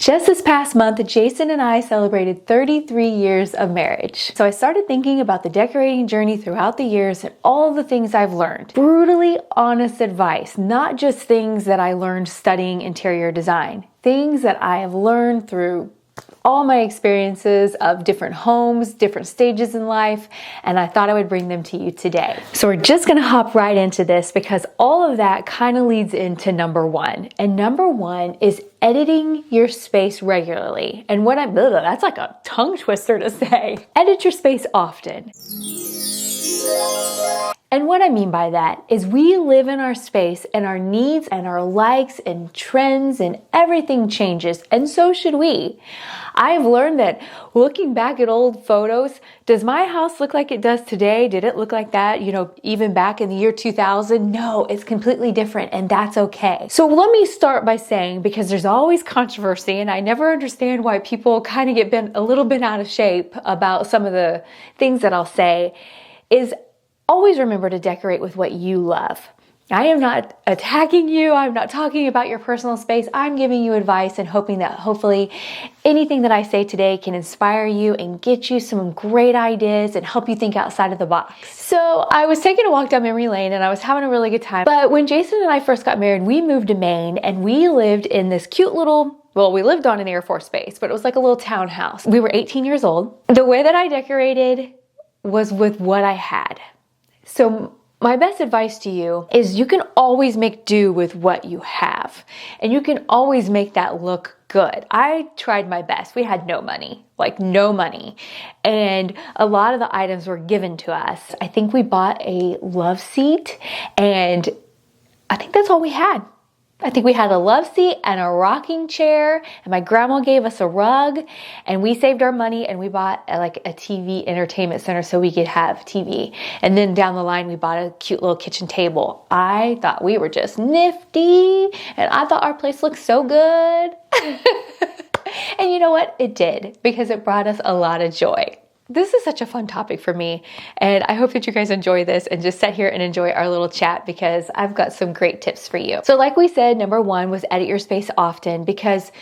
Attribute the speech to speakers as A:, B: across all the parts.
A: Just this past month, Jason and I celebrated 33 years of marriage. So I started thinking about the decorating journey throughout the years and all the things I've learned. Brutally honest advice, not just things that I learned studying interior design. Things that I have learned through all my experiences of different homes, different stages in life, and I thought I would bring them to you today. So we're just gonna hop right into this because all of that kind of leads into number one. And number one is editing your space regularly. And that's like a tongue twister to say. Edit your space often. And what I mean by that is we live in our space and our needs and our likes and trends and everything changes, and so should we. I've learned that looking back at old photos, does my house look like it does today? Did it look like that, even back in the year 2000? No, it's completely different, and that's okay. So let me start by saying, because there's always controversy, and I never understand why people kind of get bent a little bit out of shape about some of the things that I'll say, is always remember to decorate with what you love. I am not attacking you. I'm not talking about your personal space. I'm giving you advice and hoping that hopefully anything that I say today can inspire you and get you some great ideas and help you think outside of the box. So I was taking a walk down memory lane and I was having a really good time. But when Jason and I first got married, we moved to Maine and we lived in this cute little, we lived on an Air Force base, but it was like a little townhouse. We were 18 years old. The way that I decorated was with what I had. So my best advice to you is you can always make do with what you have, and you can always make that look good. I tried my best. We had no money, and a lot of the items were given to us. I think we bought a love seat, and I think that's all we had. I think we had a love seat and a rocking chair, and my grandma gave us a rug, and we saved our money and we bought a TV entertainment center so we could have TV. And then down the line, we bought a cute little kitchen table. I thought we were just nifty, and I thought our place looked so good. And you know what? It did, because it brought us a lot of joy. This is such a fun topic for me, and I hope that you guys enjoy this and just sit here and enjoy our little chat because I've got some great tips for you. So like we said, number one was edit your space often, because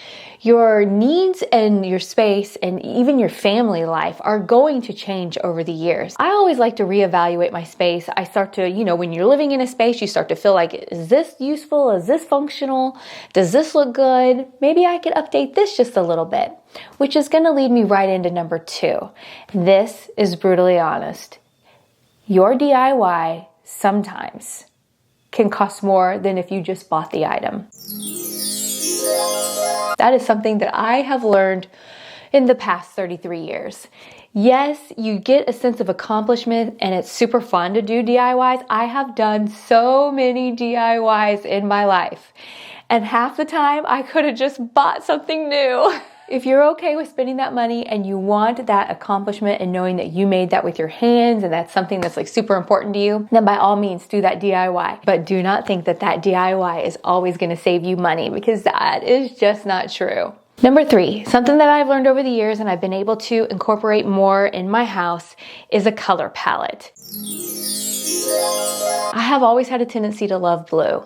A: your needs and your space and even your family life are going to change over the years. I always like to reevaluate my space. I start to, when you're living in a space, you start to feel like, is this useful? Is this functional? Does this look good? Maybe I could update this just a little bit, which is going to lead me right into number two. This is brutally honest. Your DIY sometimes can cost more than if you just bought the item. That is something that I have learned in the past 33 years. Yes, you get a sense of accomplishment and it's super fun to do DIYs. I have done so many DIYs in my life, and half the time I could have just bought something new. If you're okay with spending that money and you want that accomplishment and knowing that you made that with your hands and that's something that's super important to you, then by all means do that DIY. But do not think that that DIY is always going to save you money, because that is just not true. Number three, something that I've learned over the years and I've been able to incorporate more in my house is a color palette. I have always had a tendency to love blue.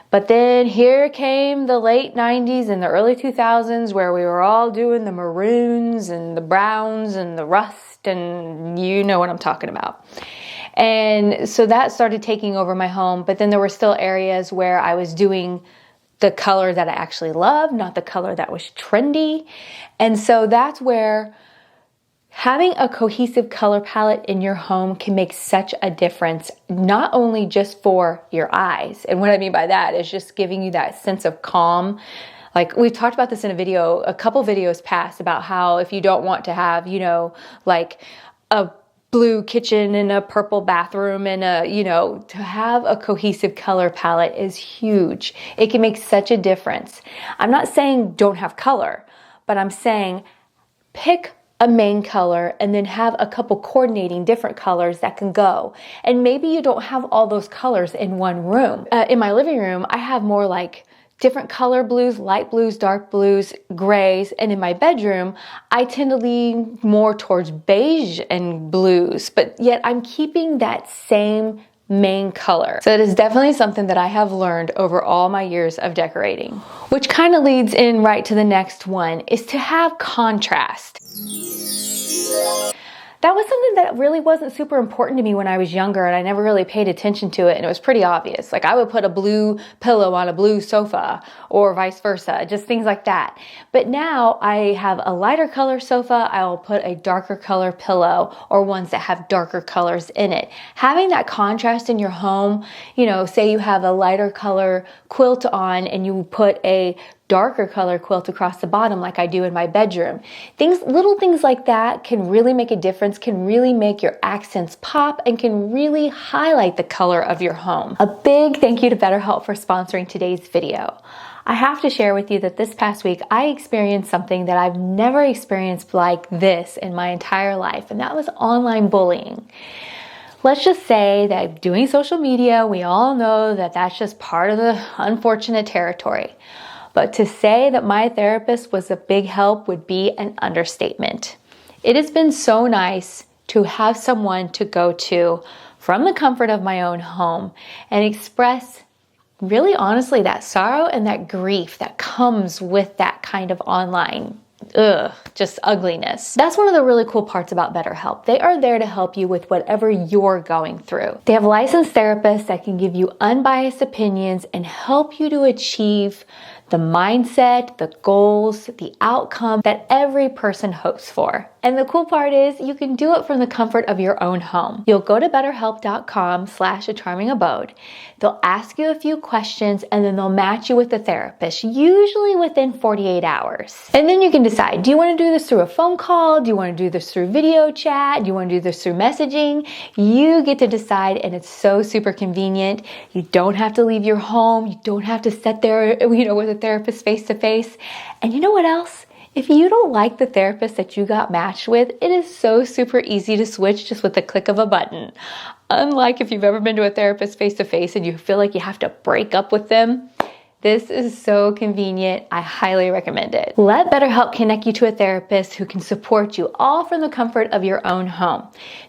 A: But then here came the late 90s and the early 2000s, where we were all doing the maroons and the browns and the rust, and you know what I'm talking about. And so that started taking over my home, but then there were still areas where I was doing the color that I actually loved, not the color that was trendy. And so that's where having a cohesive color palette in your home can make such a difference, not only just for your eyes. And what I mean by that is just giving you that sense of calm. Like we've talked about this in a couple videos past, about how if you don't want to have, a blue kitchen and a purple bathroom and to have a cohesive color palette is huge. It can make such a difference. I'm not saying don't have color, but I'm saying pick a main color and then have a couple coordinating different colors that can go. And maybe you don't have all those colors in one room. In my living room, I have more like different color blues, light blues, dark blues, grays. And in my bedroom, I tend to lean more towards beige and blues, but yet I'm keeping that same main color. So it is definitely something that I have learned over all my years of decorating. Which kind of leads in right to the next one, is to have contrast. That was something that really wasn't super important to me when I was younger, and I never really paid attention to it, and it was pretty obvious. Like, I would put a blue pillow on a blue sofa or vice versa, just things like that. But now I have a lighter color sofa, I will put a darker color pillow or ones that have darker colors in it. Having that contrast in your home, say you have a lighter color quilt on and you put a darker color quilt across the bottom like I do in my bedroom. Little things like that can really make a difference, can really make your accents pop, and can really highlight the color of your home. A big thank you to BetterHelp for sponsoring today's video. I have to share with you that this past week I experienced something that I've never experienced like this in my entire life, and that was online bullying. Let's just say that doing social media, we all know that that's just part of the unfortunate territory. But to say that my therapist was a big help would be an understatement. It has been so nice to have someone to go to from the comfort of my own home and express, really honestly, that sorrow and that grief that comes with that kind of online just ugliness. That's one of the really cool parts about BetterHelp. They are there to help you with whatever you're going through. They have licensed therapists that can give you unbiased opinions and help you to achieve the mindset, the goals, the outcome that every person hopes for. And the cool part is you can do it from the comfort of your own home. You'll go to betterhelp.com/acharmingabode. They'll ask you a few questions and then they'll match you with a therapist, usually within 48 hours. And then you can decide, do you want to do this through a phone call? Do you want to do this through video chat? Do you want to do this through messaging? You get to decide, and it's so super convenient. You don't have to leave your home. You don't have to sit there, with a therapist face to face. And you know what else? If you don't like the therapist that you got matched with, it is so super easy to switch just with the click of a button. Unlike if you've ever been to a therapist face to face and you feel like you have to break up with them, this is so convenient. I highly recommend it. Let BetterHelp connect you to a therapist who can support you all from the comfort of your own home.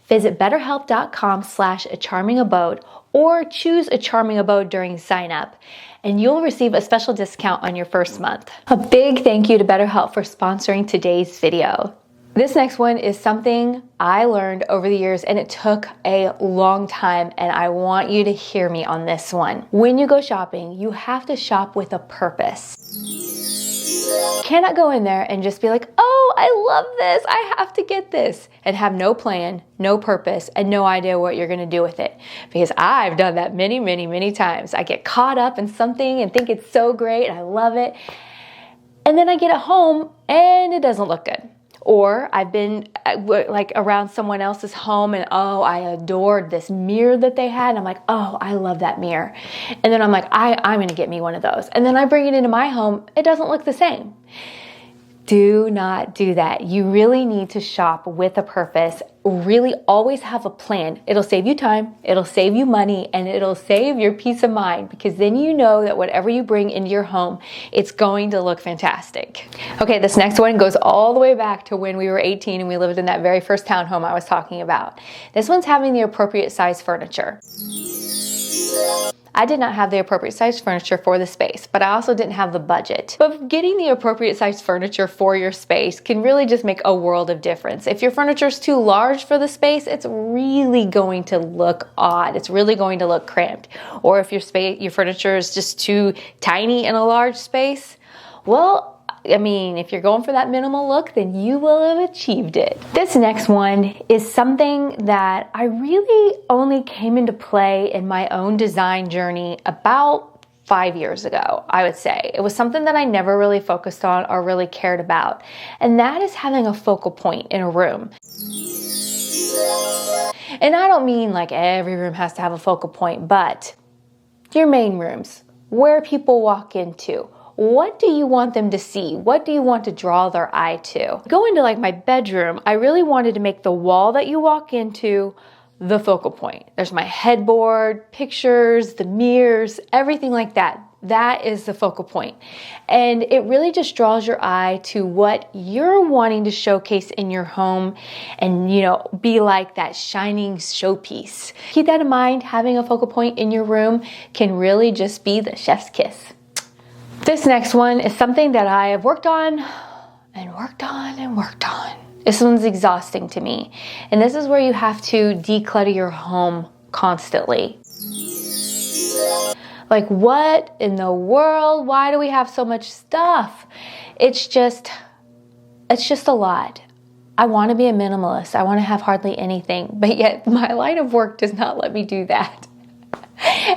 A: Visit betterhelp.com/acharmingabode or choose a charming abode during sign up, and you'll receive a special discount on your first month. A big thank you to BetterHelp for sponsoring today's video. This next one is something I learned over the years, and it took a long time, and I want you to hear me on this one. When you go shopping, you have to shop with a purpose. You cannot go in there and just be like, oh, I love this, I have to get this, and have no plan, no purpose, and no idea what you're gonna do with it. Because I've done that many, many, many times. I get caught up in something and think it's so great, and I love it, and then I get it home and it doesn't look good. Or I've been like around someone else's home and I adored this mirror that they had. And I'm like, oh, I love that mirror. And then I'm like, I'm going to get me one of those. And then I bring it into my home. It doesn't look the same. Do not do that. You really need to shop with a purpose. Really always have a plan. It'll save you time, it'll save you money, and it'll save your peace of mind, because then you know that whatever you bring into your home, it's going to look fantastic. Okay, this next one goes all the way back to when we were 18 and we lived in that very first townhome I was talking about. This one's having the appropriate size furniture. I did not have the appropriate size furniture for the space, but I also didn't have the budget. But getting the appropriate size furniture for your space can really just make a world of difference. If your furniture is too large for the space, it's really going to look odd. It's really going to look cramped. Or if your furniture is just too tiny in a large space, well, if you're going for that minimal look, then you will have achieved it. This next one is something that I really only came into play in my own design journey about 5 years ago, I would say. It was something that I never really focused on or really cared about, and that is having a focal point in a room. And I don't mean like every room has to have a focal point, but your main rooms, where people walk into, what do you want them to see? What do you want to draw their eye to? Going to like my bedroom, I really wanted to make the wall that you walk into the focal point. There's my headboard, pictures, the mirrors, everything like that. That is the focal point. And it really just draws your eye to what you're wanting to showcase in your home and, be like that shining showpiece. Keep that in mind. Having a focal point in your room can really just be the chef's kiss. This next one is something that I have worked on and worked on and worked on. This one's exhausting to me. And this is where you have to declutter your home constantly. Like, what in the world? Why do we have so much stuff? It's just a lot. I want to be a minimalist. I want to have hardly anything, but yet my line of work does not let me do that.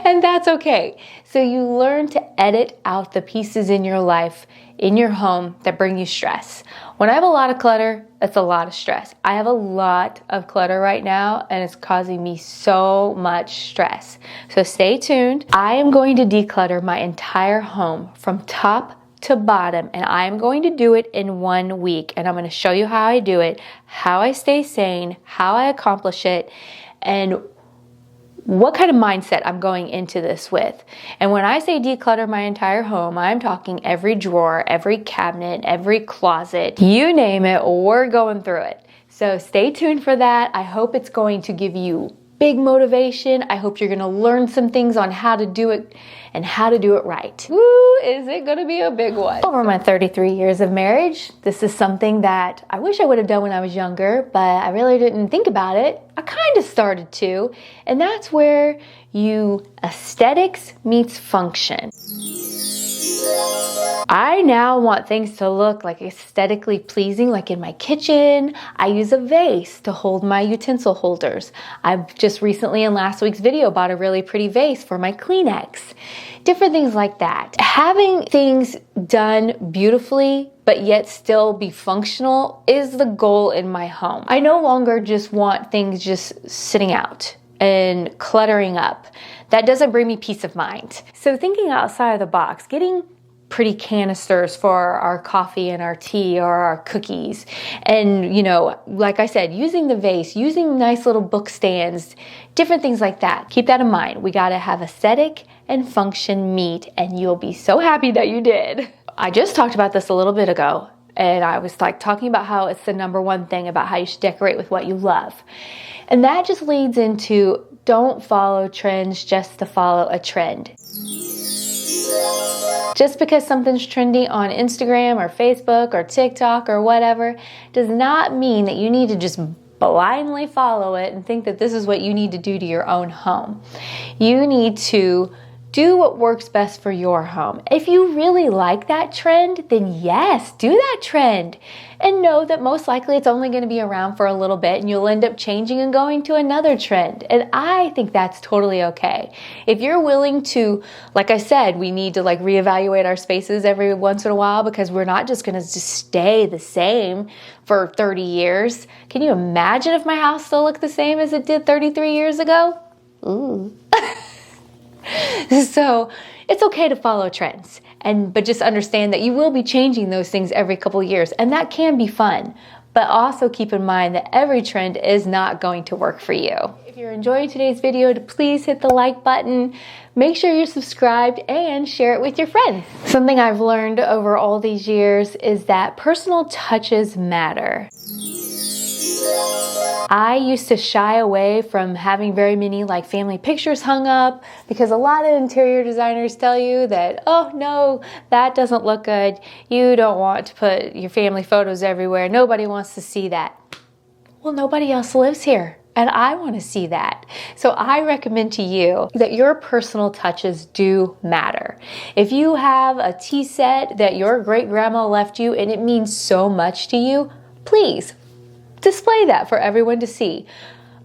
A: And that's okay. So you learn to edit out the pieces in your life, in your home, that bring you stress. When I have a lot of clutter, it's a lot of stress. I have a lot of clutter right now, and it's causing me so much stress. So stay tuned. I am going to declutter my entire home from top to bottom, and I am going to do it in 1 week. And I'm going to show you how I do it, how I stay sane, how I accomplish it, and what kind of mindset I'm going into this with. And when I say declutter my entire home, I'm talking every drawer, every cabinet, every closet, you name it, we're going through it. So stay tuned for that. I hope it's going to give you big motivation. I hope you're going to learn some things on how to do it and how to do it right. Woo, is it going to be a big one? Over my 33 years of marriage, this is something that I wish I would have done when I was younger, but I really didn't think about it. I kind of started to, and that's where aesthetics meets function. I now want things to look like aesthetically pleasing, like in my kitchen. I use a vase to hold my utensil holders. I've just recently in last week's video bought a really pretty vase for my Kleenex. Different things like that. Having things done beautifully but yet still be functional is the goal in my home. I no longer just want things just sitting out and cluttering up. That doesn't bring me peace of mind. So thinking outside of the box, getting pretty canisters for our coffee and our tea or our cookies. And, like I said, using the vase, using nice little book stands, different things like that. Keep that in mind. We got to have aesthetic and function meet, and you'll be so happy that you did. I just talked about this a little bit ago, and I was talking about how it's the number one thing about how you should decorate with what you love. And that just leads into don't follow trends just to follow a trend. Just because something's trendy on Instagram or Facebook or TikTok or whatever does not mean that you need to just blindly follow it and think that this is what you need to do to your own home. You need to do what works best for your home. If you really like that trend, then yes, do that trend. And know that most likely it's only going to be around for a little bit and you'll end up changing and going to another trend. And I think that's totally okay. If you're willing to, like I said, we need to reevaluate our spaces every once in a while because we're not just going to just stay the same for 30 years. Can you imagine if my house still looked the same as it did 33 years ago? Ooh. So it's okay to follow trends, but just understand that you will be changing those things every couple of years, and that can be fun. But also keep in mind that every trend is not going to work for you. If you're enjoying today's video, please hit the like button. Make sure you're subscribed and share it with your friends. Something I've learned over all these years is that personal touches matter. I used to shy away from having very many family pictures hung up because a lot of interior designers tell you that, oh no, that doesn't look good. You don't want to put your family photos everywhere. Nobody wants to see that. Well, nobody else lives here and I want to see that. So I recommend to you that your personal touches do matter. If you have a tea set that your great grandma left you and it means so much to you, please display that for everyone to see.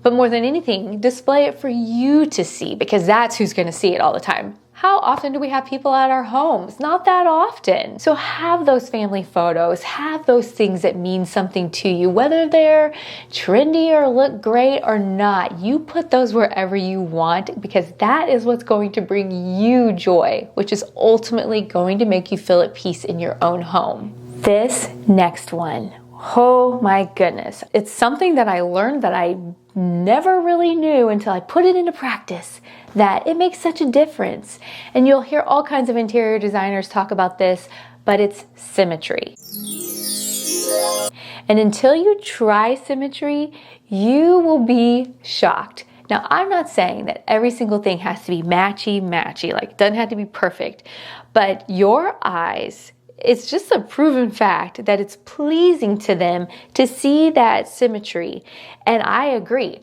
A: But more than anything, display it for you to see because that's who's going to see it all the time. How often do we have people at our homes? Not that often. So have those family photos, have those things that mean something to you, whether they're trendy or look great or not. You put those wherever you want because that is what's going to bring you joy, which is ultimately going to make you feel at peace in your own home. This next one. Oh my goodness. It's something that I learned that I never really knew until I put it into practice, that it makes such a difference. And you'll hear all kinds of interior designers talk about this, but it's symmetry. And until you try symmetry, you will be shocked. Now, I'm not saying that every single thing has to be matchy, like it doesn't have to be perfect, but your eyes, it's just a proven fact that it's pleasing to them to see that symmetry. And I agree.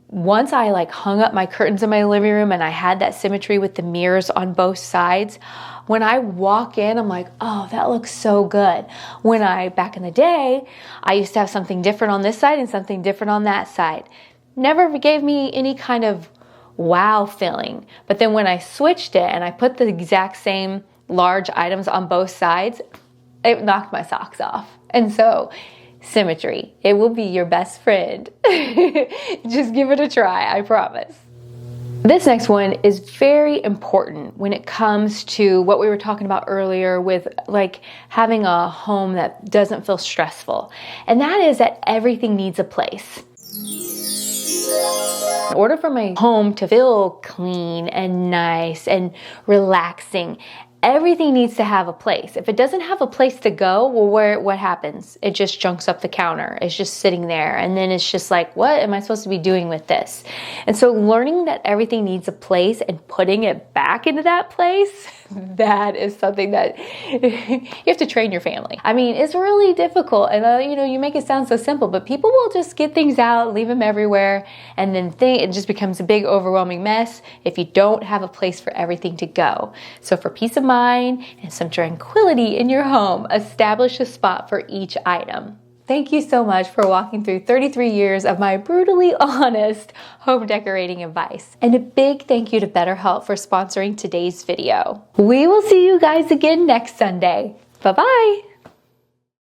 A: Once I like hung up my curtains in my living room and I had that symmetry with the mirrors on both sides, when I walk in, I'm like, oh, that looks so good. Back in the day, I used to have something different on this side and something different on that side. Never gave me any kind of wow feeling. But then when I switched it and I put the exact same large items on both sides, it knocked my socks off. And so, symmetry, it will be your best friend. Just give it a try, I promise. This next one is very important when it comes to what we were talking about earlier with like having a home that doesn't feel stressful. And that is that everything needs a place. In order for my home to feel clean and nice and relaxing, everything needs to have a place. If it doesn't have a place to go, well, what happens? It just junks up the counter. It's just sitting there. And then it's just like, what am I supposed to be doing with this? And so learning that everything needs a place and putting it back into that place, that is something that you have to train your family. I mean, it's really difficult. And you make it sound so simple, but people will just get things out, leave them everywhere, and then it just becomes a big overwhelming mess if you don't have a place for everything to go. So for peace of mind and some tranquility in your home, establish a spot for each item. Thank you so much for walking through 33 years of my brutally honest home decorating advice. And a big thank you to BetterHelp for sponsoring today's video. We will see you guys again next Sunday. Bye-bye.